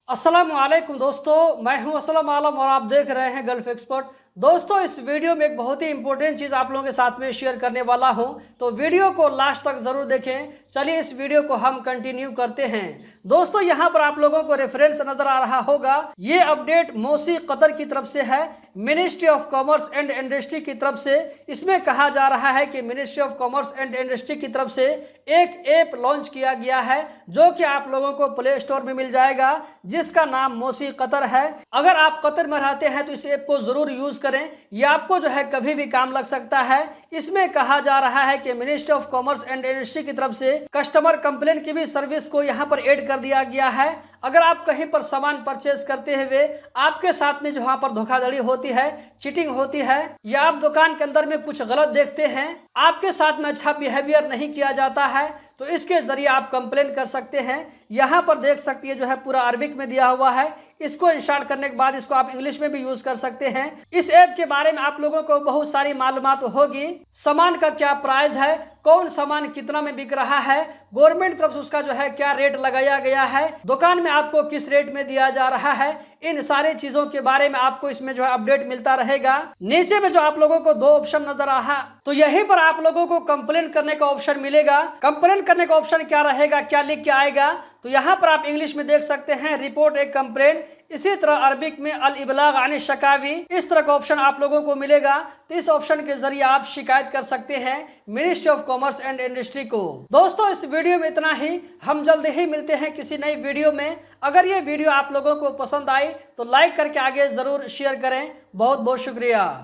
अस्सलाम वालेकुम दोस्तों, मैं हूं असलम आलम और आप देख रहे हैं गल्फ एक्सपर्ट। दोस्तों, इस वीडियो में एक बहुत ही इंपॉर्टेंट चीज़ आप लोगों के साथ में शेयर करने वाला हूं, तो वीडियो को लास्ट तक ज़रूर देखें। चलिए इस वीडियो को हम कंटिन्यू करते हैं। दोस्तों, यहां पर आप लोगों को रेफरेंस नज़र आ रहा होगा। ये अपडेट मोसी कतर की तरफ से है, ministry of commerce and industry की तरफ से। इसमें कहा जा रहा है कि ministry of commerce and industry की तरफ से एक ऐप लॉन्च किया गया है, जो कि आप लोगों को प्ले स्टोर में मिल जाएगा, जिसका नाम मोसी कतर है। अगर आप कतर में रहते हैं तो इस ऐप को जरूर यूज करें, ये आपको जो है कभी भी काम लग सकता है। इसमें कहा जा रहा है कि ministry of commerce and industry की तरफ से कस्टमर कंप्लेंट की भी सर्विस को यहाँ पर ऐड कर दिया गया है। अगर आप कहीं पर सामान परचेज करते हुए आपके साथ में जहाँ पर धोखाधड़ी होती है, चीटिंग होती है, या आप दुकान के अंदर में कुछ गलत देखते हैं, आपके साथ में अच्छा बिहेवियर नहीं किया जाता है, तो इसके जरिए आप कंप्लेन कर सकते हैं। यहाँ पर देख सकती है जो है पूरा अरबिक में दिया हुआ है। इसको इंस्टॉल करने के बाद इसको आप इंग्लिश में भी यूज कर सकते हैं। इस ऐप के बारे में आप लोगों को बहुत सारी मालूमात होगी। सामान का क्या प्राइस है, कौन सामान कितना में बिक रहा है, गवर्नमेंट तरफ से उसका जो है क्या रेट लगाया गया है, दुकान में आपको किस रेट में दिया जा रहा है, इन सारी चीजों के बारे में आपको इसमें जो है अपडेट मिलता रहेगा। नीचे में जो आप लोगों को दो ऑप्शन नजर आ रहा, तो यहीं पर आप लोगों को कंप्लेन करने का ऑप्शन मिलेगा। कंप्लेन करने का ऑप्शन क्या रहेगा, क्या लिख के आएगा, तो यहाँ पर आप इंग्लिश में देख सकते हैं रिपोर्ट ए कंप्लेंट। इसी तरह अरबिक में अल इबलाग अन शकावी, इस तरह का ऑप्शन आप लोगों को मिलेगा। तो इस ऑप्शन के जरिए आप शिकायत कर सकते हैं ministry of commerce and industry को। दोस्तों, इस वीडियो में इतना ही। हम जल्द ही मिलते हैं किसी नई वीडियो में। अगर ये वीडियो आप लोगों को पसंद आई तो लाइक करके आगे जरूर शेयर करें। बहुत बहुत शुक्रिया।